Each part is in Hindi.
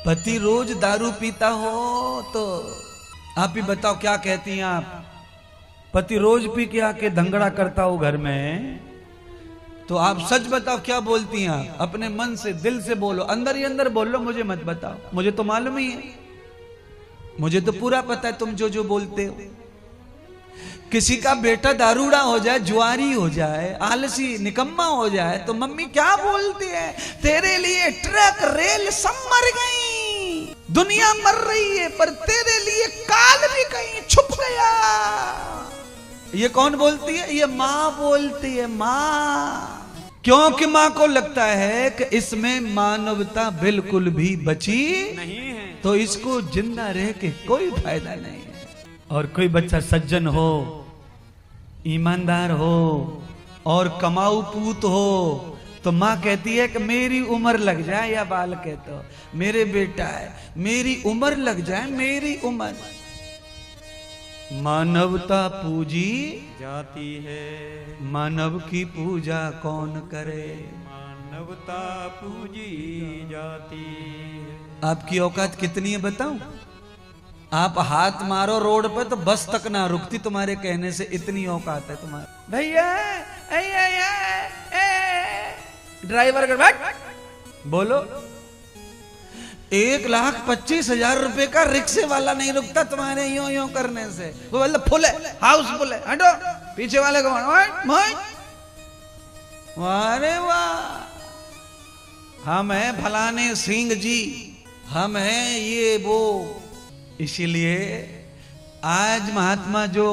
पति रोज दारू पीता हो तो आप ही बताओ क्या कहती हैं आप? पति रोज पी के आके धंगड़ा करता हो घर में, तो आप सच बताओ क्या बोलती हैं आप? अपने मन से दिल से बोलो, अंदर ही अंदर बोल लो, मुझे मत बताओ, मुझे तो मालूम ही है, मुझे तो पूरा पता है तुम जो जो बोलते हो। किसी का बेटा दारूड़ा हो जाए, जुआरी हो जाए, आलसी निकम्मा हो जाए तो मम्मी क्या बोलती है? तेरे लिए ट्रक रेल सब मर गई, दुनिया मर रही है, पर तेरे लिए काल भी कहीं छुप गया। ये कौन बोलती है? ये माँ बोलती है, माँ। क्योंकि माँ को लगता है कि इसमें मानवता बिल्कुल भी बची नहीं है, तो इसको जिंदा रह के कोई फायदा नहीं है। और कोई बच्चा सज्जन हो, ईमानदार हो और कमाऊ पूत हो तो माँ कहती है कि मेरी उम्र लग जाए, या बाल कहते हो मेरे बेटा है, मेरी उम्र लग जाए, मेरी उम्र। मानवता पूजी जाती है, मानव की पूजा कौन करे? मानवता पूजी जाती है। आपकी औकात कितनी है बताऊं? आप हाथ मारो रोड पे तो बस तक ना रुकती तुम्हारे कहने से, इतनी औकात है तुम्हारी। भैया ड्राइवर बोलो, 1,25,000 रुपए का रिक्शे वाला नहीं रुकता तुम्हारे यूं यूं करने से। वो बोलता फुल है, हाउस फुल है, हटो। पीछे वाले को वारे वाह, हम हैं फलाने सिंह जी, हम हैं ये वो। इसीलिए आज महात्मा जो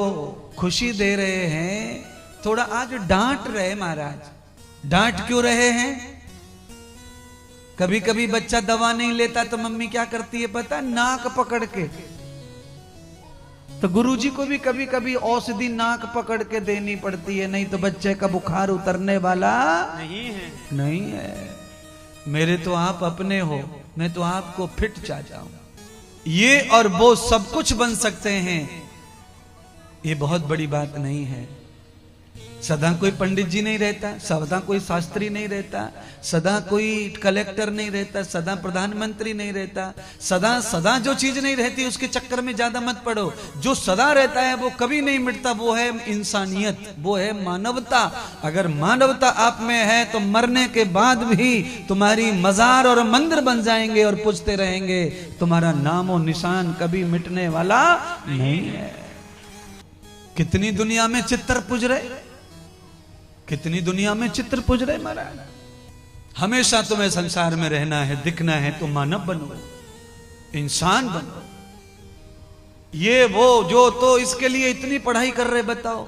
खुशी दे रहे हैं, थोड़ा आज डांट रहे महाराज। डांट क्यों रहे हैं? कभी कभी बच्चा दवा नहीं लेता तो मम्मी क्या करती है पता? नाक पकड़ के। तो गुरुजी को भी कभी कभी औषधि नाक पकड़ के देनी पड़ती है, नहीं तो बच्चे का बुखार उतरने वाला नहीं है। मेरे तो आप अपने हो, मैं तो आपको फिट चाहता हूं। ये और वो सब कुछ बन सकते हैं, ये बहुत बड़ी बात नहीं है। सदा कोई पंडित जी नहीं रहता, सदा कोई शास्त्री नहीं रहता, सदा कोई कलेक्टर नहीं रहता, सदा प्रधानमंत्री नहीं रहता। सदा सदा जो चीज नहीं रहती उसके चक्कर में ज्यादा मत पड़ो। जो सदा रहता है वो कभी नहीं मिटता, वो है इंसानियत, वो है मानवता। अगर मानवता आप में है तो मरने के बाद भी तुम्हारी मजार और मंदिर बन जाएंगे और पूजते रहेंगे, तुम्हारा नामो निशान कभी मिटने वाला नहीं है। कितनी दुनिया में चित्र पूज रहे, कितनी दुनिया में चित्र पूज रहे महाराज। हमेशा तुम्हें संसार में रहना है, दिखना है तो मानव बनो, इंसान बनो। ये वो जो तो इसके लिए इतनी पढ़ाई कर रहे, बताओ।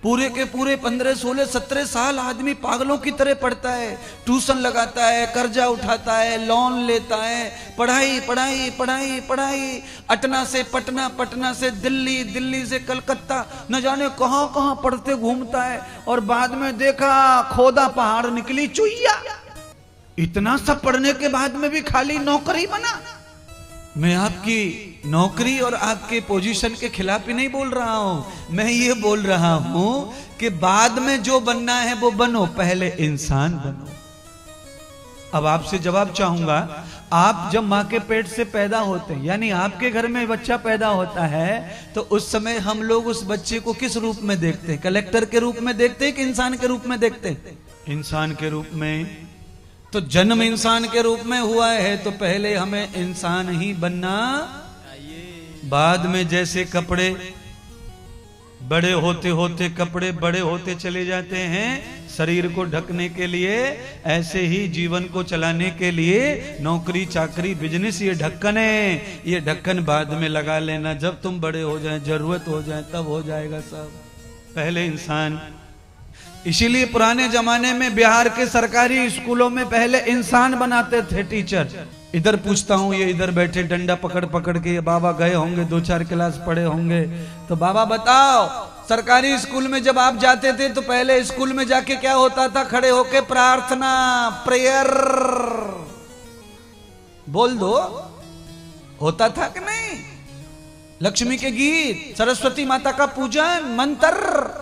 पूरे के पूरे 15, 16, 17 साल आदमी पागलों की तरह पढ़ता है, ट्यूशन लगाता है, कर्जा उठाता है, लोन लेता है, पढ़ाई पढ़ाई पढ़ाई पढ़ाई। अटना से पटना, पटना से दिल्ली, दिल्ली से कलकत्ता, न जाने कहां कहां पढ़ते घूमता है। और बाद में देखा खोदा पहाड़ निकली चुईया। इतना सब पढ़ने के बाद में भी खाली नौकरी बना। मैं आपकी नौकरी और आपके पोजीशन के खिलाफ ही नहीं बोल रहा हूं, मैं ये बोल रहा हूं कि बाद में जो बनना है वो बनो, पहले इंसान बनो। अब आपसे जवाब चाहूंगा, आप जब मां के पेट से पैदा होते हैं, यानी आपके घर में बच्चा पैदा होता है, तो उस समय हम लोग उस बच्चे को किस रूप में देखते हैं? कलेक्टर के रूप में देखते हैं कि इंसान के रूप में देखते हैं? इंसान के रूप में। तो जन्म इंसान के रूप में हुआ है तो पहले हमें इंसान ही बनना। बाद में जैसे कपड़े बड़े होते होते कपड़े बड़े होते चले जाते हैं शरीर को ढकने के लिए, ऐसे ही जीवन को चलाने के लिए नौकरी चाकरी बिजनेस ये ढक्कन है। ये ढक्कन बाद में लगा लेना, जब तुम बड़े हो जाए, जरूरत हो जाए, तब हो जाएगा सब। पहले इंसान। इसीलिए पुराने जमाने में बिहार के सरकारी स्कूलों में पहले इंसान बनाते थे टीचर। इधर पूछता हूँ, ये इधर बैठे डंडा पकड़ पकड़ के, ये बाबा गए होंगे, 2-4 क्लास पढ़े होंगे, तो बाबा बताओ, सरकारी स्कूल में जब आप जाते थे तो पहले स्कूल में जाके क्या होता था? खड़े होके प्रार्थना, प्रेयर बोल दो, होता था कि नहीं? लक्ष्मी के गीत, सरस्वती माता का पूजन, मंत्र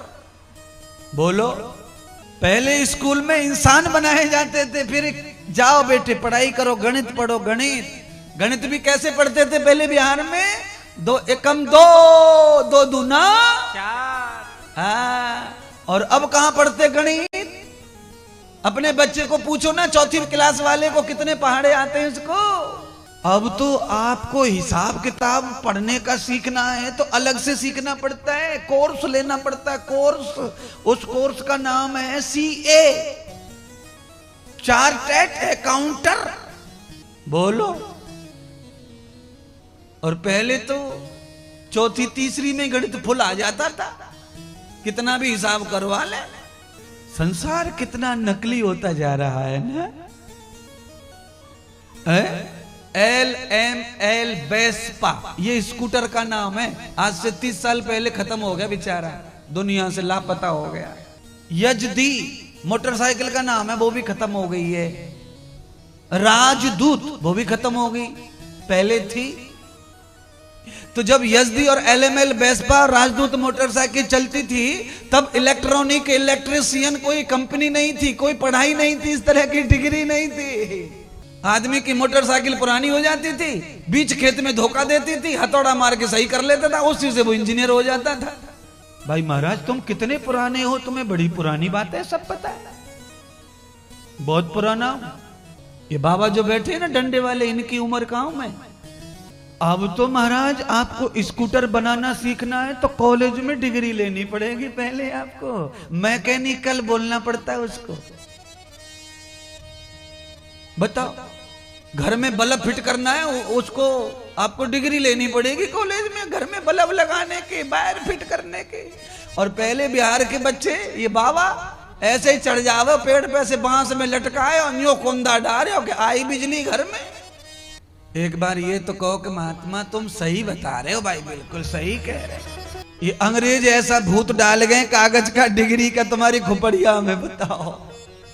बोलो। पहले स्कूल में इंसान बनाए जाते थे, फिर जाओ बेटे पढ़ाई करो, गणित पढ़ो, गणित, गणित भी कैसे पढ़ते थे पहले बिहार में? 2 एकम 2, 2 दूना 4। हाँ। और अब कहां पढ़ते गणित? अपने बच्चे को पूछो ना, 4वीं क्लास वाले को कितने पहाड़े आते हैं उसको। अब तो आपको हिसाब किताब पढ़ने का सीखना है तो अलग से सीखना पड़ता है, कोर्स लेना पड़ता है। कोर्स, उस कोर्स का नाम है CA, चार्टर्ड अकाउंटर। बोलो। और पहले तो 4वीं 3वीं में गणित फुल आ जाता था, कितना भी हिसाब करवा ले। संसार कितना नकली होता जा रहा है ना। LML वेस्पा, ये स्कूटर का नाम है। आज से 30 साल पहले खत्म हो गया बेचारा, दुनिया से लापता हो गया। यजदी मोटरसाइकिल का नाम है, वो भी खत्म हो गई है। राजदूत, वो भी खत्म हो गई, पहले थी। तो जब यजदी और LML वेस्पा राजदूत मोटरसाइकिल चलती थी, तब इलेक्ट्रॉनिक इलेक्ट्रिशियन कोई कंपनी नहीं थी, कोई पढ़ाई नहीं थी, इस तरह की डिग्री नहीं थी। आदमी की मोटरसाइकिल पुरानी हो जाती थी, बीच खेत में धोखा देती थी, हथौड़ा मार के सही कर लेता था, उसी से वो इंजीनियर हो जाता था। भाई महाराज तुम कितने पुराने हो, तुम्हें बड़ी पुरानी बातें सब पता है। बहुत पुराना। ये बाबा जो बैठे हैं ना डंडे वाले, इनकी उम्र कहाँ हूं मैं। अब तो महाराज आपको स्कूटर बनाना सीखना है तो कॉलेज में डिग्री लेनी पड़ेगी पहले आपको। मैकेनिकल बोलना पड़ता है उसको। बताओ, घर में बल्ब फिट करना है उसको आपको डिग्री लेनी पड़ेगी कॉलेज में, घर में बल्ब लगाने के, वायर फिट करने के। और पहले बिहार के बच्चे, ये बाबा ऐसे ही चढ़ जावे पेड़ पे से, बांस में लटकाए और न्यो कोंदा डाले और आई बिजली घर में। एक बार ये तो कहो कि महात्मा तुम सही बता रहे हो भाई, बिल्कुल सही कह रहे हो। ये अंग्रेज ऐसा भूत डाल गए कागज का डिग्री का तुम्हारी खोपड़िया में, बताओ।